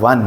1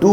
2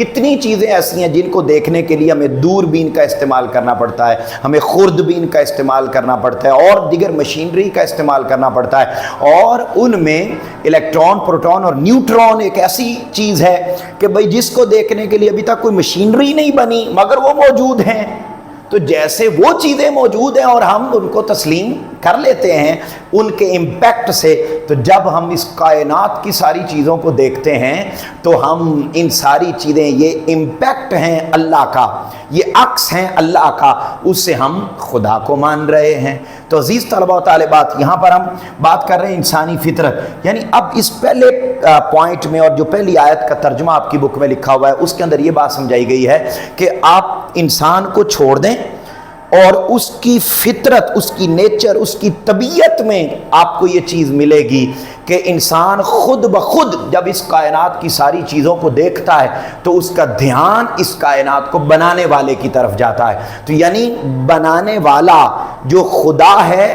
کتنی چیزیں ایسی ہیں جن کو دیکھنے کے لیے ہمیں دوربین کا استعمال کرنا پڑتا ہے، ہمیں خوردبین کا استعمال کرنا پڑتا ہے اور دیگر مشینری کا استعمال کرنا پڑتا ہے، اور ان میں الیکٹران، پروٹون اور نیوٹران ایک ایسی چیز ہے کہ بھئی جس کو دیکھنے کے لیے ابھی تک کوئی مشینری نہیں بنی مگر وہ موجود ہیں۔ تو جیسے وہ چیزیں موجود ہیں اور ہم ان کو تسلیم کر لیتے ہیں ان کے امپیکٹ سے، تو جب ہم اس کائنات کی ساری چیزوں کو دیکھتے ہیں تو ہم ان ساری چیزیں، یہ امپیکٹ ہیں اللہ کا، یہ عکس ہیں اللہ کا، اس سے ہم خدا کو مان رہے ہیں۔ تو عزیز طلبہ و طالبات، یہاں پر ہم بات کر رہے ہیں انسانی فطرت، یعنی اب اس پہلے پوائنٹ میں اور جو پہلی آیت کا ترجمہ آپ کی بک میں لکھا ہوا ہے اس کے اندر یہ بات سمجھائی گئی ہے کہ آپ انسان کو چھوڑ دیں اور اس کی فطرت، اس کی نیچر، اس کی طبیعت میں آپ کو یہ چیز ملے گی کہ انسان خود بخود جب اس کائنات کی ساری چیزوں کو دیکھتا ہے تو اس کا دھیان اس کائنات کو بنانے والے کی طرف جاتا ہے۔ تو یعنی بنانے والا جو خدا ہے،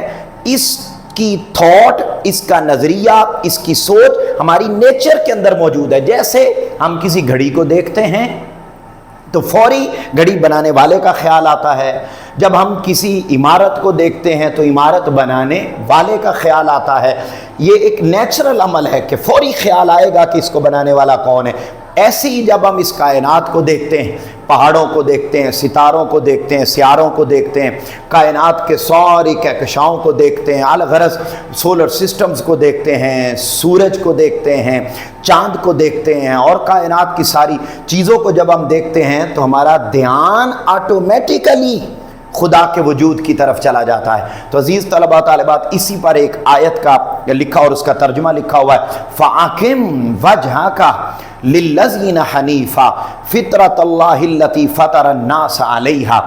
اس کی تھاٹ، اس کا نظریہ، اس کی سوچ ہماری نیچر کے اندر موجود ہے۔ جیسے ہم کسی گھڑی کو دیکھتے ہیں تو فوری گھڑی بنانے والے کا خیال آتا ہے، جب ہم کسی عمارت کو دیکھتے ہیں تو عمارت بنانے والے کا خیال آتا ہے۔ یہ ایک نیچرل عمل ہے کہ فوری خیال آئے گا کہ اس کو بنانے والا کون ہے۔ ایسے ہی جب ہم اس کائنات کو دیکھتے ہیں، پہاڑوں کو دیکھتے ہیں، ستاروں کو دیکھتے ہیں، سیاروں کو دیکھتے ہیں، کائنات کے ساری کہکشاؤں کو دیکھتے ہیں، الغرض سولر سسٹمز کو دیکھتے ہیں، سورج کو دیکھتے ہیں، چاند کو دیکھتے ہیں، اور کائنات کی ساری چیزوں کو جب ہم دیکھتے ہیں تو ہمارا دھیان آٹومیٹیکلی خدا کے وجود کی طرف چلا جاتا ہے۔ تو عزیز طلبہ طالبات، اسی پر ایک آیت کا لکھا اور اس کا ترجمہ لکھا ہوا ہے، فَأَقِمْ وَجْهَكَ لِلَّذِينَ حَنِيفًا فِطْرَةَ اللَّهِ الَّتِي فَطَرَ النَّاسَ عَلَيْهَا،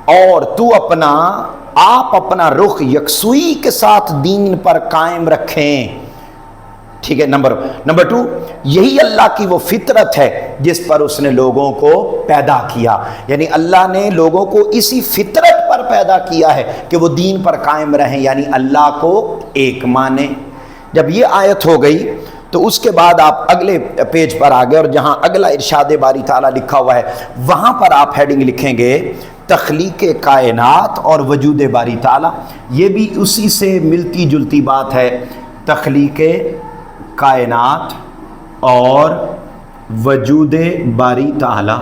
اور تو آپ اپنا رخ یکسوئی کے ساتھ دین پر قائم رکھیں۔ ٹھیک ہے، نمبر 2، یہی اللہ کی وہ فطرت ہے جس پر اس نے لوگوں کو پیدا کیا، یعنی اللہ نے لوگوں کو اسی فطرت پر پیدا کیا ہے کہ وہ دین پر قائم رہیں، یعنی اللہ کو ایک مانیں۔ جب یہ آیت ہو گئی تو اس کے بعد آپ اگلے پیج پر آگئے، اور جہاں اگلا ارشاد باری تعالیٰ لکھا ہوا ہے وہاں پر آپ ہیڈنگ لکھیں گے تخلیق کائنات اور وجود باری تعالیٰ۔ یہ بھی اسی سے ملتی جلتی بات ہے، تخلیق کائنات اور وجود باری تعالیٰ۔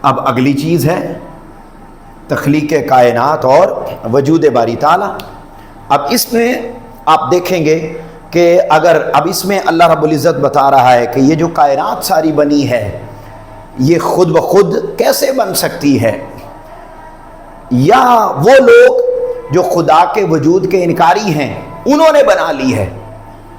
اب اگلی چیز ہے تخلیق کائنات اور وجود باری تعالیٰ۔ اب اس میں آپ دیکھیں گے کہ اگر اب اس میں اللہ رب العزت بتا رہا ہے کہ یہ جو کائنات ساری بنی ہے یہ خود بخود کیسے بن سکتی ہے، یا وہ لوگ جو خدا کے وجود کے انکاری ہیں انہوں نے بنا لی ہے۔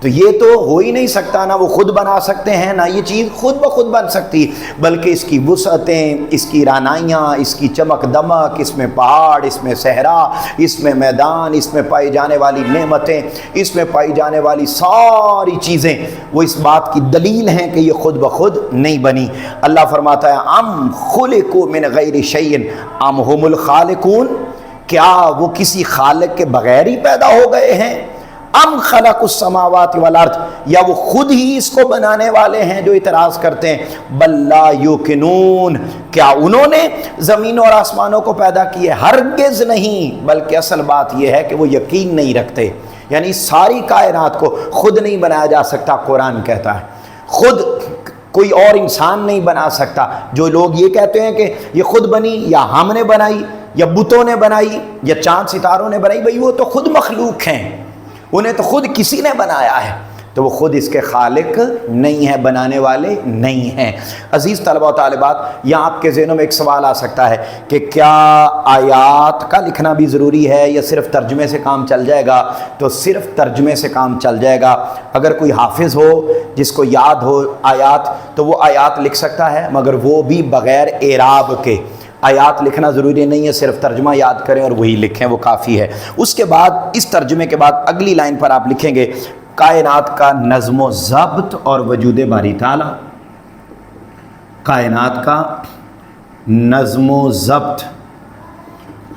تو یہ تو ہو ہی نہیں سکتا، نہ وہ خود بنا سکتے ہیں نہ یہ چیز خود بخود بن سکتی، بلکہ اس کی وسعتیں، اس کی رانائیاں، اس کی چمک دمک، اس میں پہاڑ، اس میں صحرا، اس میں میدان، اس میں پائی جانے والی نعمتیں، اس میں پائی جانے والی ساری چیزیں وہ اس بات کی دلیل ہیں کہ یہ خود بخود نہیں بنی۔ اللہ فرماتا ہے ام خلقوا من غیر شیء ام هم الخالقون، کیا وہ کسی خالق کے بغیر ہی پیدا ہو گئے ہیں؟ ام خلق السماوات والارض، یا وہ خود ہی اس کو بنانے والے ہیں جو اعتراض کرتے ہیں؟ بل لا یوقنون، کیا انہوں نے زمینوں اور آسمانوں کو پیدا کیے؟ ہرگز نہیں، بلکہ اصل بات یہ ہے کہ وہ یقین نہیں رکھتے۔ یعنی ساری کائنات کو خود نہیں بنایا جا سکتا، قرآن کہتا ہے خود کوئی اور انسان نہیں بنا سکتا۔ جو لوگ یہ کہتے ہیں کہ یہ خود بنی، یا ہم نے بنائی، یا بتوں نے بنائی، یا چاند ستاروں نے بنائی، بھئی وہ تو خود مخلوق ہیں، انہیں تو خود کسی نے بنایا ہے، تو وہ خود اس کے خالق نہیں ہے، بنانے والے نہیں ہیں۔ عزیز طلبہ و طالبات، یہاں آپ کے ذہنوں میں ایک سوال آ سکتا ہے کہ کیا آیات کا لکھنا بھی ضروری ہے یا صرف ترجمے سے کام چل جائے گا؟ تو صرف ترجمے سے کام چل جائے گا۔ اگر کوئی حافظ ہو جس کو یاد ہو آیات تو وہ آیات لکھ سکتا ہے، مگر وہ بھی بغیر اعراب کے۔ آیات لکھنا ضروری نہیں ہے، صرف ترجمہ یاد کریں اور وہی لکھیں، وہ کافی ہے۔ اس کے بعد اس ترجمے کے بعد اگلی لائن پر آپ لکھیں گے کائنات کا نظم و ضبط اور وجود باری تعالیٰ۔ کائنات کا نظم و ضبط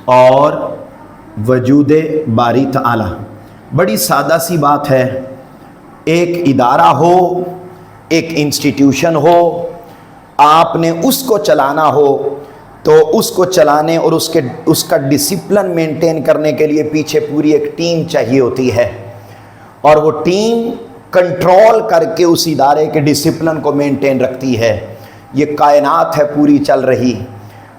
اور وجود باری تعالیٰ، بڑی سادہ سی بات ہے۔ ایک ادارہ ہو، ایک انسٹیٹیوشن ہو، آپ نے اس کو چلانا ہو تو اس کو چلانے اور اس کا ڈسپلن مینٹین کرنے کے لیے پیچھے پوری ایک ٹیم چاہیے ہوتی ہے، اور وہ ٹیم کنٹرول کر کے اس ادارے کے ڈسپلن کو مینٹین رکھتی ہے۔ یہ کائنات ہے پوری چل رہی،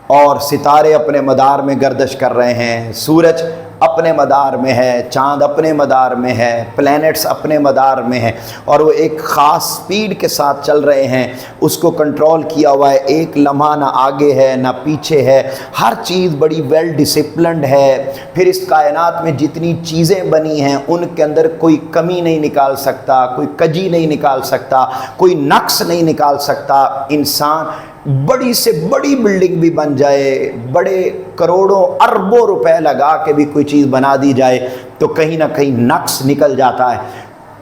اور ستارے اپنے مدار میں گردش کر رہے ہیں، سورج اپنے مدار میں ہے، چاند اپنے مدار میں ہے، پلینٹس اپنے مدار میں ہیں، اور وہ ایک خاص سپیڈ کے ساتھ چل رہے ہیں۔ اس کو کنٹرول کیا ہوا ہے، ایک لمحہ نہ آگے ہے نہ پیچھے ہے، ہر چیز بڑی ویل ڈسپلنڈ ہے۔ پھر اس کائنات میں جتنی چیزیں بنی ہیں ان کے اندر کوئی کمی نہیں نکال سکتا، کوئی کجی نہیں نکال سکتا، کوئی نقص نہیں نکال سکتا۔ انسان بڑی سے بڑی بلڈنگ بھی بن جائے، بڑے کروڑوں اربوں روپے لگا کے بھی کوئی چیز بنا دی جائے تو کہیں نہ کہیں نقص نکل جاتا ہے۔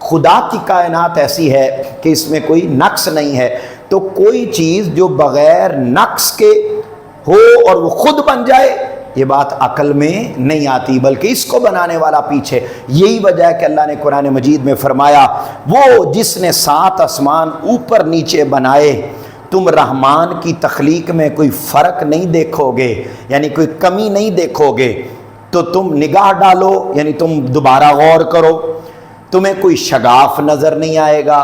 خدا کی کائنات ایسی ہے کہ اس میں کوئی نقص نہیں ہے، تو کوئی چیز جو بغیر نقص کے ہو اور وہ خود بن جائے، یہ بات عقل میں نہیں آتی، بلکہ اس کو بنانے والا پیچھے۔ یہی وجہ ہے کہ اللہ نے قرآن مجید میں فرمایا، وہ جس نے 7 آسمان اوپر نیچے بنائے، تم رحمان کی تخلیق میں کوئی فرق نہیں دیکھو گے، یعنی کوئی کمی نہیں دیکھو گے، تو تم نگاہ ڈالو، یعنی تم دوبارہ غور کرو، تمہیں کوئی شگاف نظر نہیں آئے گا۔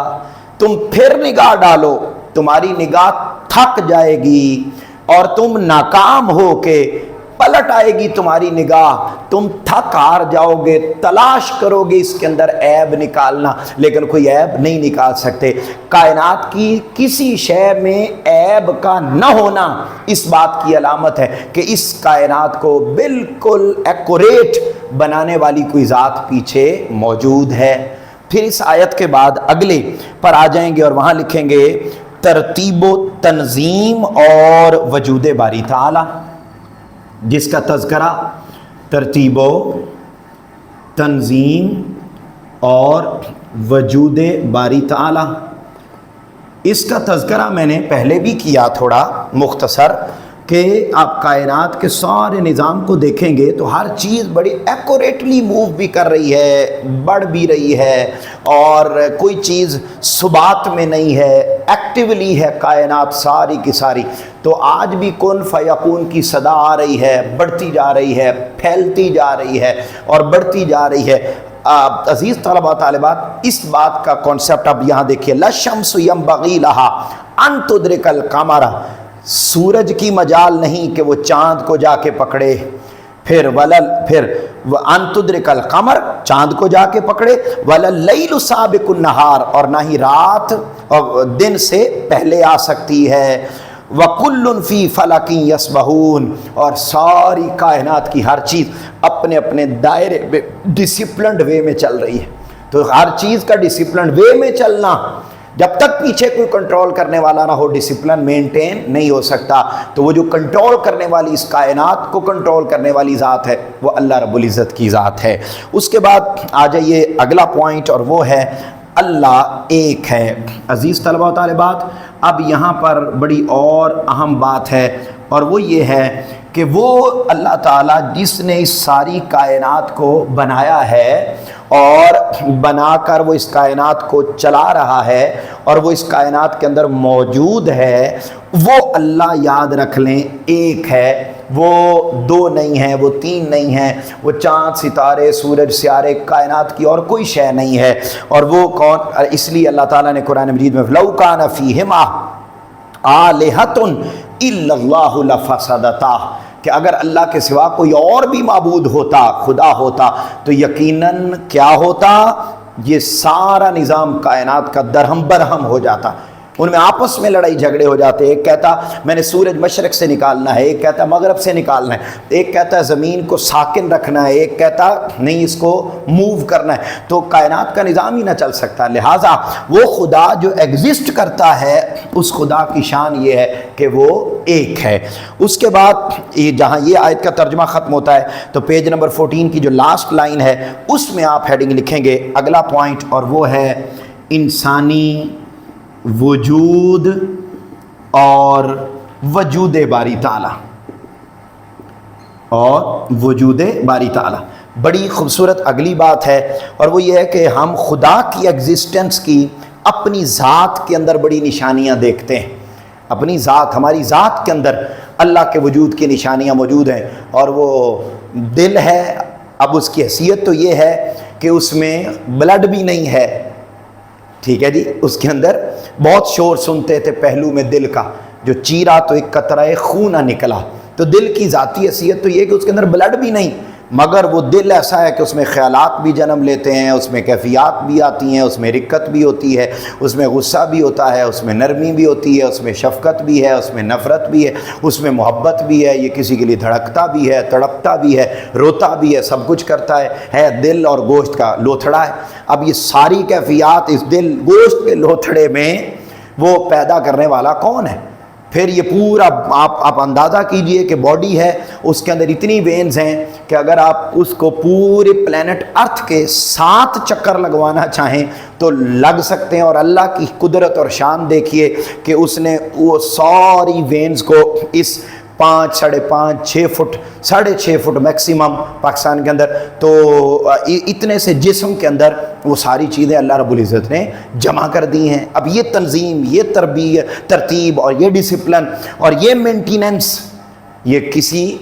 تم پھر نگاہ ڈالو، تمہاری نگاہ تھک جائے گی اور تم ناکام ہو کے پلٹ آئے گی تمہاری نگاہ، تم تھک ہار جاؤ گے، تلاش کرو گے اس کے اندر عیب نکالنا، لیکن کوئی عیب نہیں نکال سکتے۔ کائنات کی کسی شے میں عیب کا نہ ہونا اس بات کی علامت ہے کہ اس کائنات کو بالکل ایکوریٹ بنانے والی کوئی ذات پیچھے موجود ہے۔ پھر اس آیت کے بعد اگلے پر آ جائیں گے اور وہاں لکھیں گے ترتیب و تنظیم اور وجود باری تعالی، جس کا تذکرہ ترتیب و تنظیم اور وجود باری تعالی، اس کا تذکرہ میں نے پہلے بھی کیا تھوڑا مختصر، کہ آپ کائنات کے سارے نظام کو دیکھیں گے تو ہر چیز بڑی ایکوریٹلی موو بھی کر رہی ہے، بڑھ بھی رہی ہے، اور کوئی چیز ثبات میں نہیں ہے، ایکٹیولی ہے کائنات ساری کی ساری۔ تو آج بھی کن فیکون کی صدا آ رہی ہے، بڑھتی جا رہی ہے، پھیلتی جا رہی ہے اور بڑھتی جا رہی ہے۔ عزیز طلباء طالبات، اس بات کا کانسیپٹ اب یہاں دیکھیے، لَلشَّمْسُ يَنبَغِي لَهَا أَن تُدْرِكَ الْقَمَرَ، سورج کی مجال نہیں کہ وہ چاند کو جا کے پکڑے، پھر ان تدرک القمر، چاند کو جا کے پکڑے، وَلَلَّيْلُ سَابِقُ النَّهَارِ، اور نہ ہی رات اور دن سے پہلے آ سکتی ہے، وَكُلٌّ فِي فَلَكٍ يَسْبَحُونَ، اور ساری کائنات کی ہر چیز اپنے اپنے دائرے میں ڈسپلنڈ وے میں چل رہی ہے۔ تو ہر چیز کا ڈسپلنڈ وے میں چلنا، جب تک پیچھے کوئی کنٹرول کرنے والا نہ ہو ڈسپلن مینٹین نہیں ہو سکتا۔ تو وہ جو کنٹرول کرنے والی، اس کائنات کو کنٹرول کرنے والی ذات ہے، وہ اللہ رب العزت کی ذات ہے۔ اس کے بعد آ جائیے اگلا پوائنٹ، اور وہ ہے اللہ ایک ہے۔ عزیز طلباء و طالبات، اب یہاں پر بڑی اور اہم بات ہے، اور وہ یہ ہے کہ وہ اللہ تعالیٰ جس نے اس ساری کائنات کو بنایا ہے اور بنا کر وہ اس کائنات کو چلا رہا ہے اور وہ اس کائنات کے اندر موجود ہے، وہ اللہ یاد رکھ لیں ایک ہے، وہ 2 نہیں ہے، وہ 3 نہیں ہے، وہ چاند ستارے سورج سیارے کائنات کی اور کوئی شے نہیں ہے۔ اور وہ کون؟ اس لیے اللہ تعالیٰ نے قرآن مجید میں لَوْ كَانَ فِيهِمَا آلِهَةٌ إِلَّا اللَّهُ لَفَسَدَتَا، کہ اگر اللہ کے سوا کوئی اور بھی معبود ہوتا، خدا ہوتا، تو یقیناً کیا ہوتا؟ یہ سارا نظام کائنات کا درہم برہم ہو جاتا، ان میں آپس میں لڑائی جھگڑے ہو جاتے۔ ایک کہتا میں نے سورج مشرق سے نکالنا ہے، ایک کہتا مغرب سے نکالنا ہے، ایک کہتا زمین کو ساکن رکھنا ہے، ایک کہتا نہیں اس کو موو کرنا ہے، تو کائنات کا نظام ہی نہ چل سکتا۔ لہٰذا وہ خدا جو ایگزسٹ کرتا ہے، اس خدا کی شان یہ ہے کہ وہ ایک ہے۔ اس کے بعد جہاں یہ آیت کا ترجمہ ختم ہوتا ہے تو پیج نمبر 14 کی جو لاسٹ لائن ہے اس میں آپ ہیڈنگ لکھیں گے اگلا پوائنٹ، اور وہ ہے انسانی وجود اور وجود باری تعالی، اور وجود باری تعالی۔ بڑی خوبصورت اگلی بات ہے، اور وہ یہ ہے کہ ہم خدا کی ایگزسٹنس کی اپنی ذات کے اندر بڑی نشانیاں دیکھتے ہیں۔ اپنی ذات، ہماری ذات کے اندر اللہ کے وجود کی نشانیاں موجود ہیں، اور وہ دل ہے. اب اس کی حیثیت تو یہ ہے کہ اس میں بلڈ بھی نہیں ہے، ٹھیک ہے جی. اس کے اندر بہت شور سنتے تھے پہلو میں دل کا، جو چیرا تو ایک قطرہ خون نہ نکلا. تو دل کی ذاتی حیثیت تو یہ کہ اس کے اندر بلڈ بھی نہیں، مگر وہ دل ایسا ہے کہ اس میں خیالات بھی جنم لیتے ہیں، اس میں کیفیات بھی آتی ہیں، اس میں رقت بھی ہوتی ہے، اس میں غصہ بھی ہوتا ہے، اس میں نرمی بھی ہوتی ہے، اس میں شفقت بھی ہے، اس میں نفرت بھی ہے، اس میں محبت بھی ہے. یہ کسی کے لیے دھڑکتا بھی ہے، تڑپتا بھی ہے، روتا بھی ہے، سب کچھ کرتا ہے دل اور گوشت کا لوتھڑا ہے. اب یہ ساری کیفیات اس دل گوشت کے لوتھڑے میں وہ پیدا کرنے والا کون ہے؟ پھر یہ پورا آپ اندازہ کیجئے کہ باڈی ہے، اس کے اندر اتنی وینز ہیں کہ اگر آپ اس کو پورے پلینٹ ارتھ کے 7 چکر لگوانا چاہیں تو لگ سکتے ہیں. اور اللہ کی قدرت اور شان دیکھیے کہ اس نے وہ ساری وینز کو اس 5, 5.5, 6 فٹ 6.5 فٹ میکسیمم پاکستان کے اندر، تو اتنے سے جسم کے اندر وہ ساری چیزیں اللہ رب العزت نے جمع کر دی ہیں. اب یہ تنظیم، یہ ترتیب اور یہ ڈسپلن اور یہ مینٹیننس، یہ کسی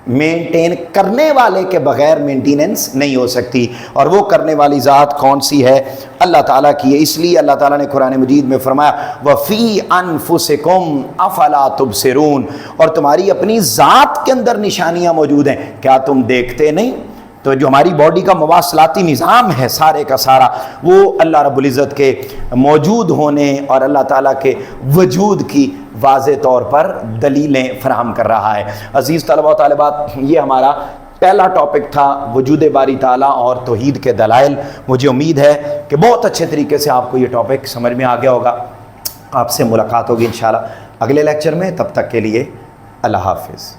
مینٹین کرنے والے کے بغیر مینٹیننس نہیں ہو سکتی. اور وہ کرنے والی ذات کون سی ہے؟ اللہ تعالیٰ کی ہے. اس لیے اللہ تعالیٰ نے قرآن مجید میں فرمایا وَفِي أَنفُسِكُمْ أَفَلَا تُبْصِرُونَ، اور تمہاری اپنی ذات کے اندر نشانیاں موجود ہیں، کیا تم دیکھتے نہیں؟ تو جو ہماری باڈی کا مواصلاتی نظام ہے سارے کا سارا، وہ اللہ رب العزت کے موجود ہونے اور اللہ تعالیٰ کے وجود کی واضح طور پر دلیلیں فراہم کر رہا ہے. عزیز طلباء و طالبات، یہ ہمارا پہلا ٹاپک تھا وجود باری تعالیٰ اور توحید کے دلائل. مجھے امید ہے کہ بہت اچھے طریقے سے آپ کو یہ ٹاپک سمجھ میں آ گیا ہوگا. آپ سے ملاقات ہوگی انشاءاللہ اگلے لیکچر میں. تب تک کے لیے اللہ حافظ.